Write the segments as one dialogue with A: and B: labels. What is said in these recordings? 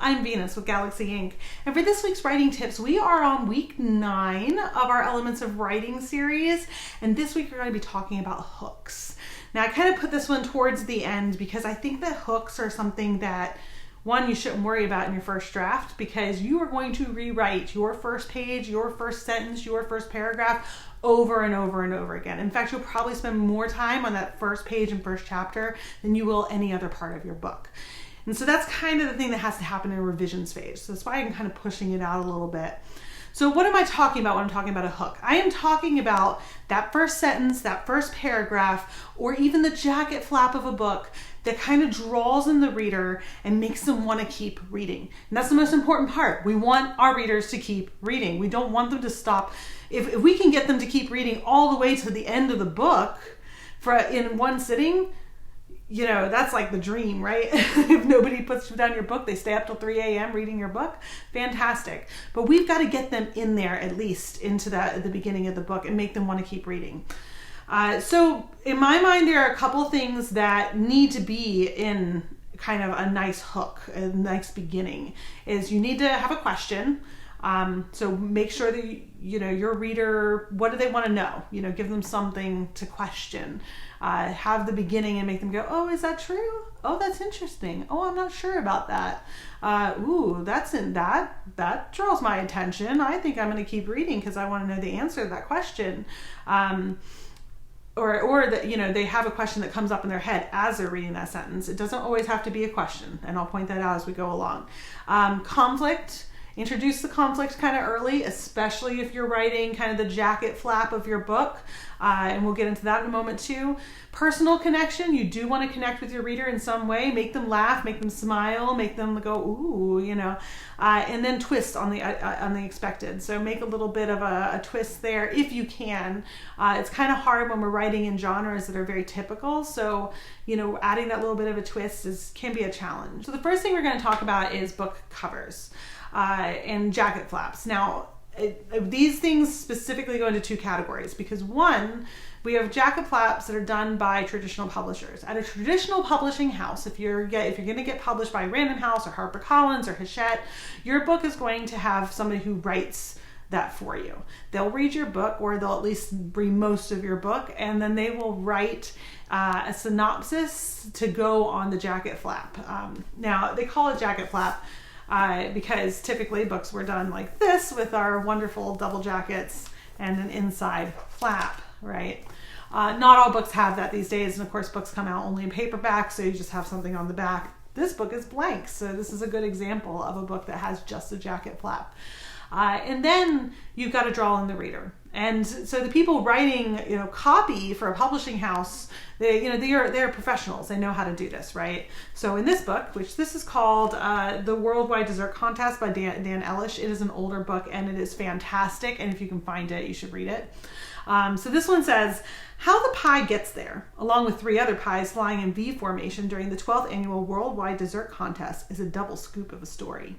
A: I'm Venus with Galaxy Inc. And for this week's writing tips, we are on week 9 of our Elements of Writing series. And this week we're going to be talking about hooks. Now I kind of put this one towards the end because I think that hooks are something that, one, you shouldn't worry about in your first draft, because you are going to rewrite your first page, your first sentence, your first paragraph over and over and over again. In fact, you'll probably spend more time on that first page and first chapter than you will any other part of your book. And so that's kind of the thing that has to happen in a revisions phase. So that's why I'm kind of pushing it out a little bit. So what am I talking about when I'm talking about a hook? I am talking about that first sentence, that first paragraph, or even the jacket flap of a book that kind of draws in the reader and makes them want to keep reading. And that's the most important part. We want our readers to keep reading. We don't want them to stop. If we can get them to keep reading all the way to the end of the book in one sitting, you know, that's like the dream, right? If nobody puts down your book, they stay up till 3 a.m. reading your book. Fantastic. But we've got to get them in there at least into that at the beginning of the book and make them want to keep reading. So in my mind, there are a couple things that need to be in kind of a nice hook, a nice beginning. Is you need to have a question. So make sure that your reader, what do they want to know? Give them something to question. Have the beginning and make them go, oh, is that true? Oh, that's interesting. Oh, I'm not sure about that. That draws my attention. I think I'm going to keep reading because I want to know the answer to that question. Or that, they have a question that comes up in their head as they're reading that sentence. It doesn't always have to be a question, and I'll point that out as we go along. Conflict. Introduce the conflict kind of early, especially if you're writing kind of the jacket flap of your book. And we'll get into that in a moment too. Personal connection. You do want to connect with your reader in some way. Make them laugh, make them smile, make them go, ooh, and then twist on the expected. So make a little bit of a twist there if you can. It's kind of hard when we're writing in genres that are very typical. So, adding that little bit of a twist can be a challenge. So the first thing we're going to talk about is book covers. And jacket flaps. Now, these things specifically go into 2 categories because one, we have jacket flaps that are done by traditional publishers. At a traditional publishing house, if you're going to get published by Random House or HarperCollins or Hachette, your book is going to have somebody who writes that for you. They'll read your book, or they'll at least read most of your book, and then they will write a synopsis to go on the jacket flap. Now, they call it jacket flap because typically books were done like this with our wonderful double jackets and an inside flap, right? Not all books have that these days, and of course books come out only in paperback, so you just have something on the back. This book is blank, so this is a good example of a book that has just a jacket flap. And then you've got to draw in the reader. And so the people writing, copy for a publishing house, they're professionals. They know how to do this, right? So in this book, which this is called The Worldwide Dessert Contest by Dan Ellish. It is an older book and it is fantastic. And if you can find it, you should read it. So this one says, how the pie gets there, along with 3 other pies flying in V formation during the 12th annual Worldwide Dessert Contest, is a double scoop of a story.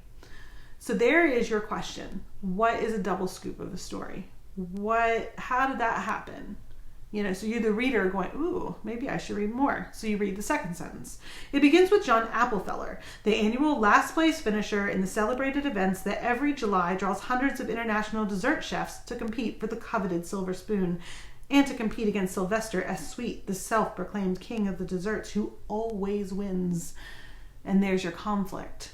A: So there is your question. What is a double scoop of a story? How did that happen? So you're the reader going, ooh, maybe I should read more. So you read the second sentence. It begins with John Applefeller, the annual last place finisher in the celebrated events that every July draws hundreds of international dessert chefs to compete for the coveted silver spoon and to compete against Sylvester S. Sweet, the self-proclaimed king of the desserts who always wins. And there's your conflict.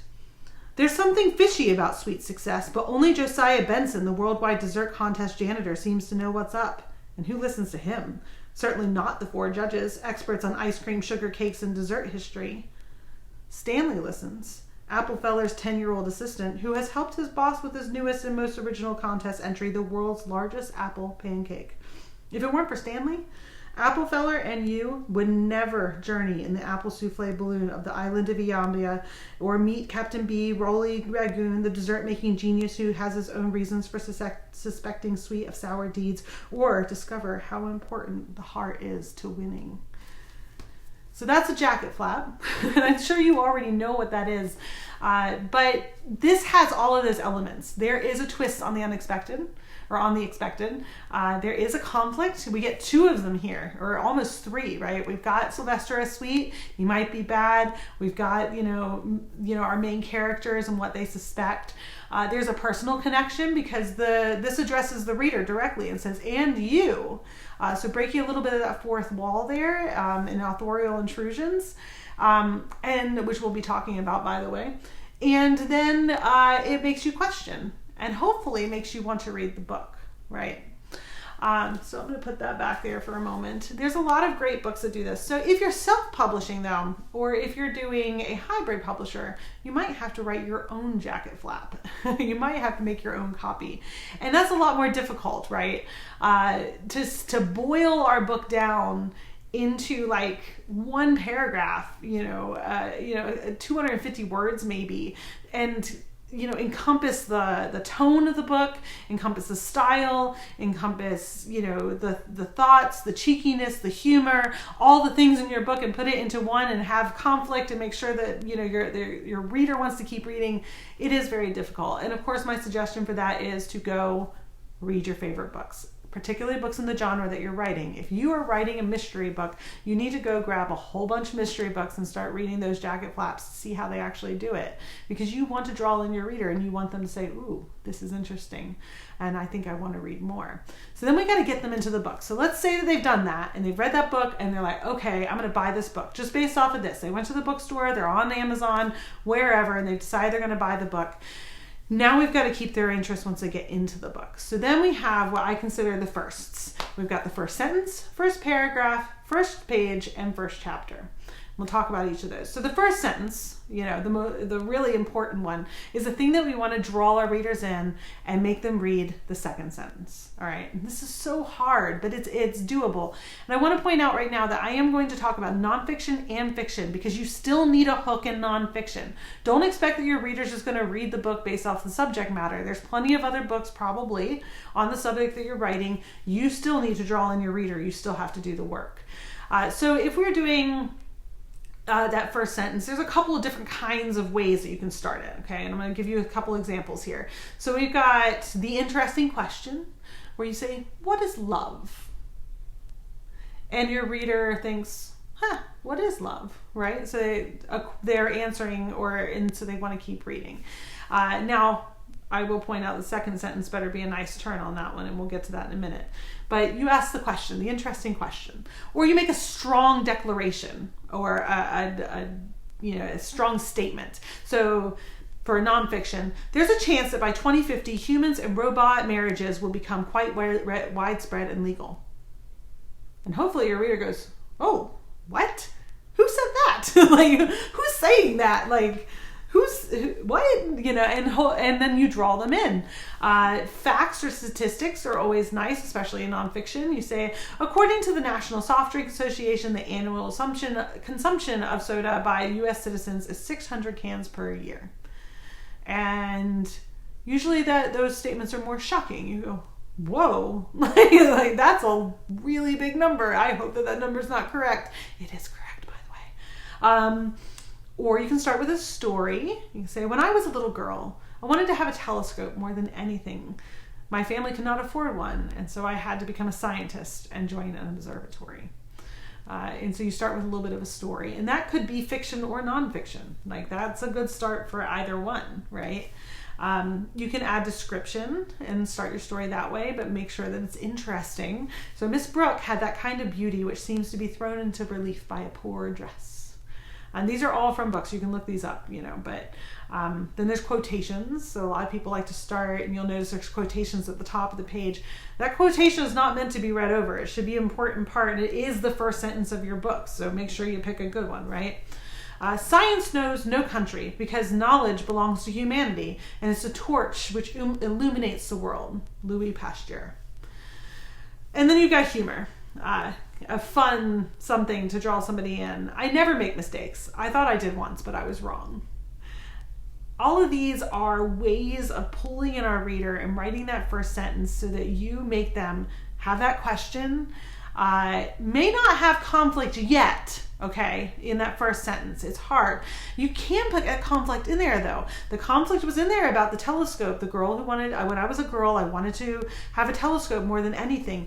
A: There's something fishy about Sweet's success, but only Josiah Benson, the Worldwide Dessert Contest janitor, seems to know what's up. And who listens to him? Certainly not the 4 judges, experts on ice cream, sugar cakes, and dessert history. Stanley listens, Applefeller's 10-year-old assistant, who has helped his boss with his newest and most original contest entry, the world's largest apple pancake. If it weren't for Stanley, Applefeller and you would never journey in the apple souffle balloon of the island of Iambia, or meet Captain B, Rolly Ragoon, the dessert-making genius who has his own reasons for suspecting Sweet of sour deeds, or discover how important the heart is to winning. So that's a jacket flap, and I'm sure you already know what that is. But this has all of those elements. There is a twist on the unexpected, or on the expected. There is a conflict. We get 2 of them here, or almost 3, right? We've got Sylvester as sweet. He might be bad. We've got, our main characters and what they suspect. There's a personal connection because this addresses the reader directly and says, and you. So breaking a little bit of that fourth wall there in authorial intrusions, and which we'll be talking about, by the way. And then it makes you question, and hopefully makes you want to read the book, right? So I'm going to put that back there for a moment. There's a lot of great books that do this. So if you're self-publishing though, or if you're doing a hybrid publisher, you might have to write your own jacket flap. You might have to make your own copy. And that's a lot more difficult, right? To boil our book down into like one paragraph, 250 words maybe, and encompass the tone of the book, encompass the style, encompass, the thoughts, the cheekiness, the humor, all the things in your book, and put it into one and have conflict and make sure that, your reader wants to keep reading. It is very difficult. And of course, my suggestion for that is to go read your favorite books, particularly books in the genre that you're writing. If you are writing a mystery book, you need to go grab a whole bunch of mystery books and start reading those jacket flaps to see how they actually do it. Because you want to draw in your reader and you want them to say, ooh, this is interesting, and I think I want to read more. So then we got to get them into the book. So let's say that they've done that and they've read that book and they're like, okay, I'm going to buy this book just based off of this. They went to the bookstore, they're on Amazon, wherever, and they decide they're going to buy the book. Now we've got to keep their interest once they get into the book. So then we have what I consider the firsts. We've got the first sentence, first paragraph, first page, and first chapter. We'll talk about each of those. So the first sentence, the really important one, is the thing that we want to draw our readers in and make them read the second sentence. All right. And this is so hard, but it's doable. And I want to point out right now that I am going to talk about nonfiction and fiction, because you still need a hook in nonfiction. Don't expect that your reader's just going to read the book based off the subject matter. There's plenty of other books probably on the subject that you're writing. You still need to draw in your reader. You still have to do the work. So if we're doing that first sentence, there's a couple of different kinds of ways that you can start it, okay? And I'm going to give you a couple examples here. So we've got the interesting question, where you say, what is love? And your reader thinks, what is love, right? So they're answering, and so they want to keep reading. Now, I will point out the second sentence better be a nice turn on that one, and we'll get to that in a minute. But you ask the question, the interesting question, or you make a strong declaration, or a strong statement. So for nonfiction, there's a chance that by 2050, humans and robot marriages will become quite widespread and legal. And hopefully your reader goes, oh, what? Who said that? Like, who's saying that? Like, what? And then you draw them in. Facts or statistics are always nice, especially in nonfiction. You say, according to the National Soft Drink Association, the annual consumption of soda by U.S. citizens is 600 cans per year. And usually those statements are more shocking. You go, whoa, like that's a really big number. I hope that number is not correct. It is correct, by the way. Or you can start with a story. You can say, when I was a little girl, I wanted to have a telescope more than anything. My family could not afford one, and so I had to become a scientist and join an observatory. And so you start with a little bit of a story, and that could be fiction or nonfiction. Like, that's a good start for either one, right? You can add description and start your story that way, but make sure that it's interesting. So Miss Brooke had that kind of beauty which seems to be thrown into relief by a poor dress. And these are all from books. You can look these up, but then there's quotations. So a lot of people like to start, and you'll notice there's quotations at the top of the page. That quotation is not meant to be read over. It should be an important part, and it is the first sentence of your book. So make sure you pick a good one, right? Science knows no country because knowledge belongs to humanity, and it's a torch which illuminates the world. Louis Pasteur. And then you've got humor. A fun something to draw somebody in. I never make mistakes. I thought I did once, but I was wrong. All of these are ways of pulling in our reader and writing that first sentence so that you make them have that question, may not have conflict yet, okay, in that first sentence. It's hard. You can put a conflict in there, though. The conflict was in there about the telescope. The girl who wanted, when I was a girl, I wanted to have a telescope more than anything.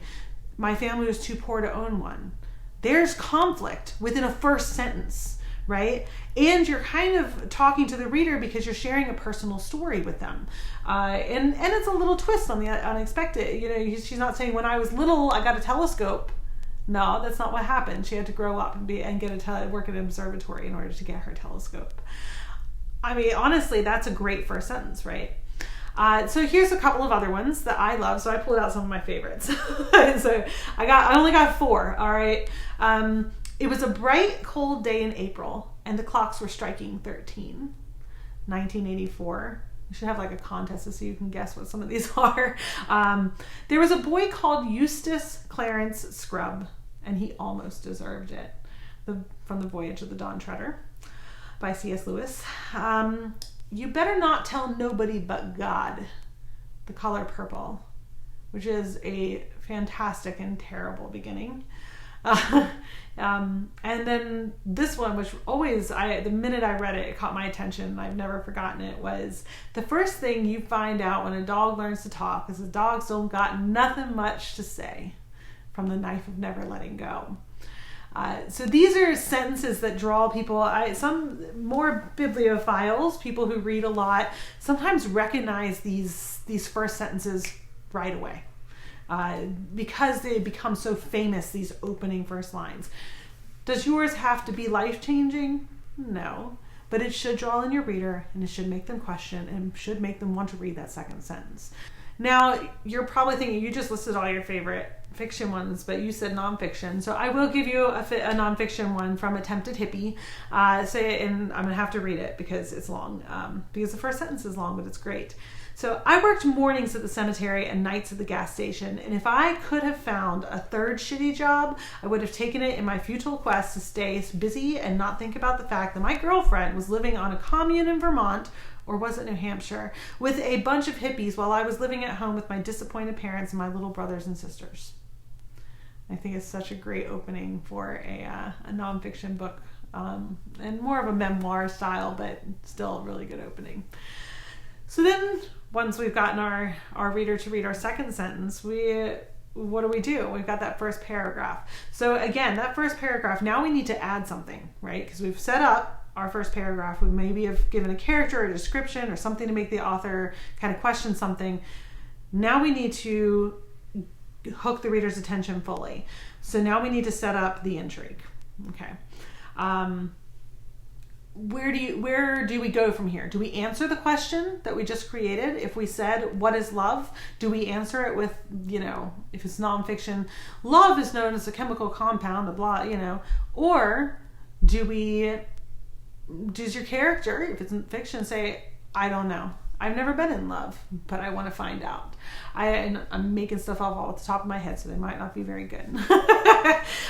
A: My family was too poor to own one. There's conflict within a first sentence, right? And you're kind of talking to the reader because you're sharing a personal story with them. And it's a little twist on the unexpected. You know, she's not saying, when I was little, I got a telescope. No, that's not what happened. She had to grow up and work at an observatory in order to get her telescope. I mean, honestly, that's a great first sentence, right? So here's a couple of other ones that I love. So I pulled out some of my favorites. So I only got 4. All right. It was a bright, cold day in April, and the clocks were striking 13. 1984. We should have like a contest to see you can guess what some of these are. There was a boy called Eustace Clarence Scrubb, and he almost deserved it. From The Voyage of the Dawn Treader by C.S. Lewis. You better not tell nobody but God. The Color Purple, which is a fantastic and terrible beginning. And then this one, which always, the minute I read it, it caught my attention, and I've never forgotten it, was the first thing you find out when a dog learns to talk is the dogs don't got nothing much to say, from The Knife of Never Letting Go. So these are sentences that draw people. Some more bibliophiles, people who read a lot, sometimes recognize these first sentences right away. Because they become so famous, these opening first lines. Does yours have to be life-changing? No. But it should draw in your reader, and it should make them question, and should make them want to read that second sentence. Now, you're probably thinking, you just listed all your favorite fiction ones, but you said nonfiction. So I will give you a nonfiction one from Attempted Hippie. And I'm going to have to read it because it's long. Because the first sentence is long, but it's great. So I worked mornings at the cemetery and nights at the gas station, and if I could have found a third shitty job, I would have taken it in my futile quest to stay busy and not think about the fact that my girlfriend was living on a commune in Vermont, or was it New Hampshire, with a bunch of hippies while I was living at home with my disappointed parents and my little brothers and sisters. I think it's such a great opening for a nonfiction book, and more of a memoir style, but still a really good opening. So then, once we've gotten our reader to read our second sentence, what do? We've got that first paragraph. So again, that first paragraph, now we need to add something, right? Because we've set up our first paragraph. We maybe have given a character or a description or something to make the author kind of question something. Now we need to hook the reader's attention fully. So now we need to set up the intrigue. Okay. Where do we go from here? Do we answer the question that we just created? If we said, what is love? Do we answer it with, if it's nonfiction, love is known as a chemical compound, blah, or does your character, if it's fiction, say, I don't know. I've never been in love, but I want to find out. I'm making stuff up off the top of my head, so they might not be very good.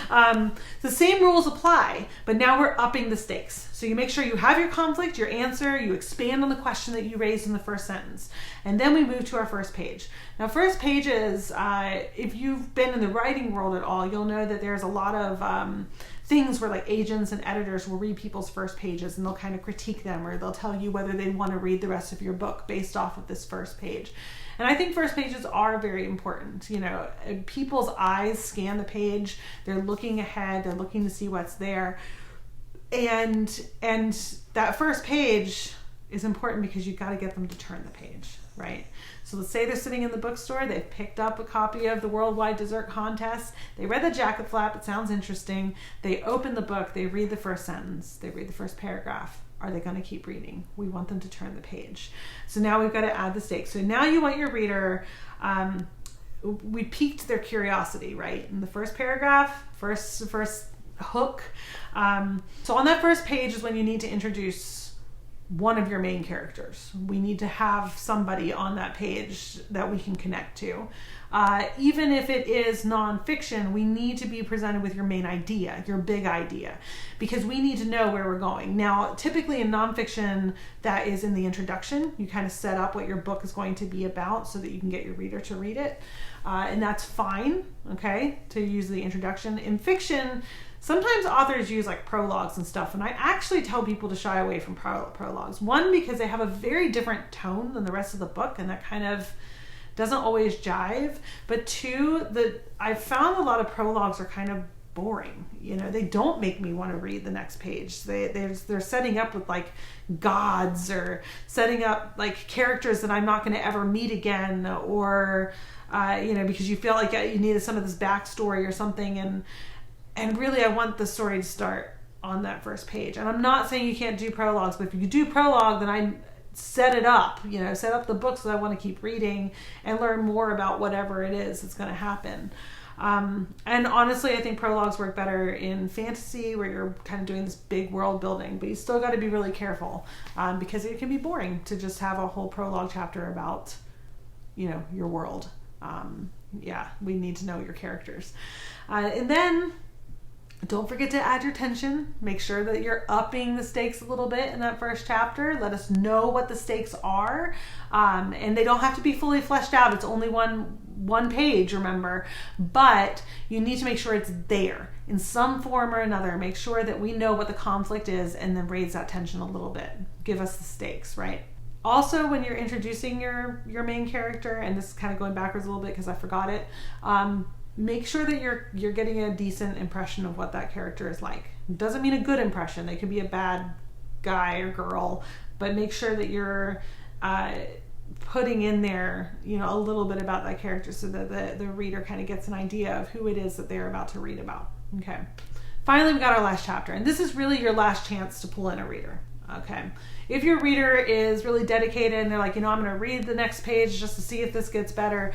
A: The same rules apply, but now we're upping the stakes. So you make sure you have your conflict, your answer, you expand on the question that you raised in the first sentence. And then we move to our first page. Now, first pages, if you've been in the writing world at all, you'll know that there's a lot of things where like agents and editors will read people's first pages and they'll kind of critique them, or they'll tell you whether they want to read the rest of your book based off of this first page. And I think first pages are very important. People's eyes scan the page. They're looking ahead. They're looking to see what's there. And that first page is important because you've got to get them to turn the page, right? So let's say they're sitting in the bookstore. They've picked up a copy of the Worldwide Dessert Contest. They read the jacket flap. It sounds interesting. They open the book. They read the first sentence. They read the first paragraph. Are they going to keep reading? We want them to turn the page. So now we've got to add the stakes. So now you want your reader, we piqued their curiosity, right? In the first paragraph, first hook. So on that first page is when you need to introduce one of your main characters. We need to have somebody on that page that we can connect to. Even if it is nonfiction, we need to be presented with your main idea, your big idea, because we need to know where we're going. Now, typically in nonfiction, that is in the introduction. You kind of set up what your book is going to be about so that you can get your reader to read it. And that's fine, okay, to use the introduction. In fiction, sometimes authors use like prologues and stuff, and I actually tell people to shy away from prologues. One, because they have a very different tone than the rest of the book, and that kind of doesn't always jive. But two, I've found a lot of prologues are kind of boring. You know, they don't make me want to read the next page. They're setting up with like gods, or setting up like characters that I'm not going to ever meet again, or because you feel like you needed some of this backstory or something, and really I want the story to start on that first page. And I'm not saying you can't do prologues, but if you do prologue, then I set it up, set up the books that I want to keep reading and learn more about whatever it is that's going to happen. And honestly, I think prologues work better in fantasy, where you're kind of doing this big world building, but you still got to be really careful, because it can be boring to just have a whole prologue chapter about, your world. We need to know your characters. And then don't forget to add your tension. Make sure that you're upping the stakes a little bit in that first chapter. Let us know what the stakes are. And they don't have to be fully fleshed out. It's only one page, remember. But you need to make sure it's there in some form or another. Make sure that we know what the conflict is, and then raise that tension a little bit. Give us the stakes, right? Also, when you're introducing your main character, and this is kind of going backwards a little bit because I forgot it, make sure that you're getting a decent impression of what that character is like. It doesn't mean a good impression. They could be a bad guy or girl, but make sure that you're putting in there, a little bit about that character, so that the reader kind of gets an idea of who it is that they're about to read about. Okay. Finally, we got our last chapter, and this is really your last chance to pull in a reader. Okay. If your reader is really dedicated and they're like, I'm going to read the next page just to see if this gets better,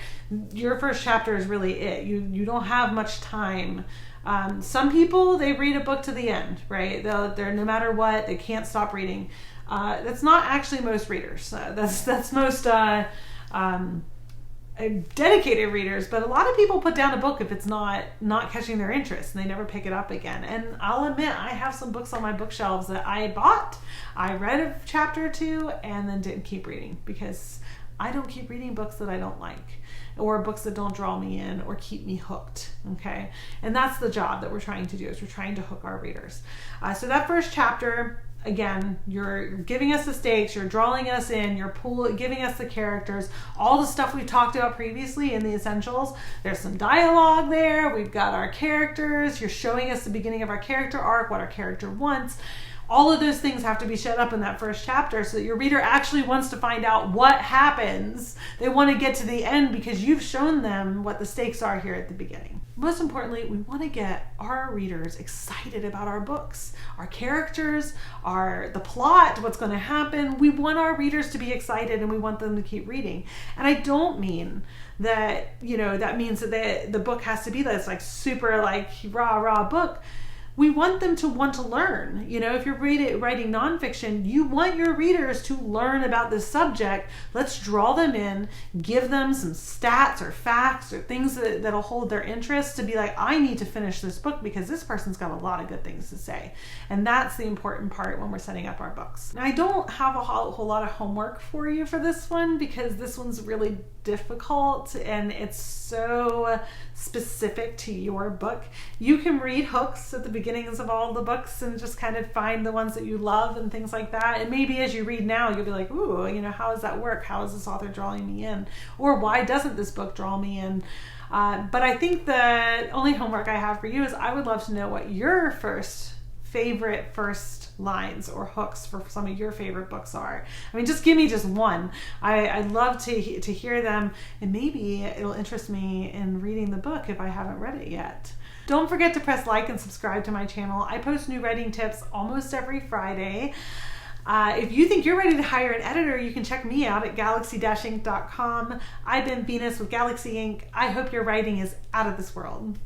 A: your first chapter is really it. You don't have much time. Some people, they read a book to the end, right? They're no matter what, they can't stop reading. That's not actually most readers. That's most dedicated readers, but a lot of people put down a book if it's not catching their interest, and they never pick it up again. And I'll admit, I have some books on my bookshelves that I bought, I read a chapter or two, and then didn't keep reading, because I don't keep reading books that I don't like, or books that don't draw me in or keep me hooked. Okay, and that's the job that we're trying to do, is we're trying to hook our readers. So that first chapter, again, you're giving us the stakes, you're drawing us in, you're giving us the characters, all the stuff we've talked about previously in the essentials. There's some dialogue there, we've got our characters, you're showing us the beginning of our character arc, what our character wants. All of those things have to be set up in that first chapter so that your reader actually wants to find out what happens. They want to get to the end because you've shown them what the stakes are here at the beginning. Most importantly, we want to get our readers excited about our books, our characters, the plot, what's going to happen. We want our readers to be excited, and we want them to keep reading. And I don't mean that, that means that the book has to be this like super like rah book. We want them to want to learn. If you're writing nonfiction, you want your readers to learn about this subject. Let's draw them in, give them some stats or facts or things that'll hold their interest, to be like, I need to finish this book because this person's got a lot of good things to say. And that's the important part when we're setting up our books. Now, I don't have a whole lot of homework for you for this one, because this one's really difficult and it's so specific to your book. You can read hooks at the beginnings of all the books and just kind of find the ones that you love and things like that. And maybe as you read now, you'll be like, ooh, how does that work? How is this author drawing me in? Or why doesn't this book draw me in? But I think the only homework I have for you is I would love to know what your favorite first lines or hooks for some of your favorite books are. I mean, just give me just one. I'd love to hear them, and maybe it'll interest me in reading the book if I haven't read it yet. Don't forget to press like and subscribe to my channel. I post new writing tips almost every Friday. If you think you're ready to hire an editor, you can check me out at galaxy-inc.com. I've been Venus with Galaxy Inc. I hope your writing is out of this world.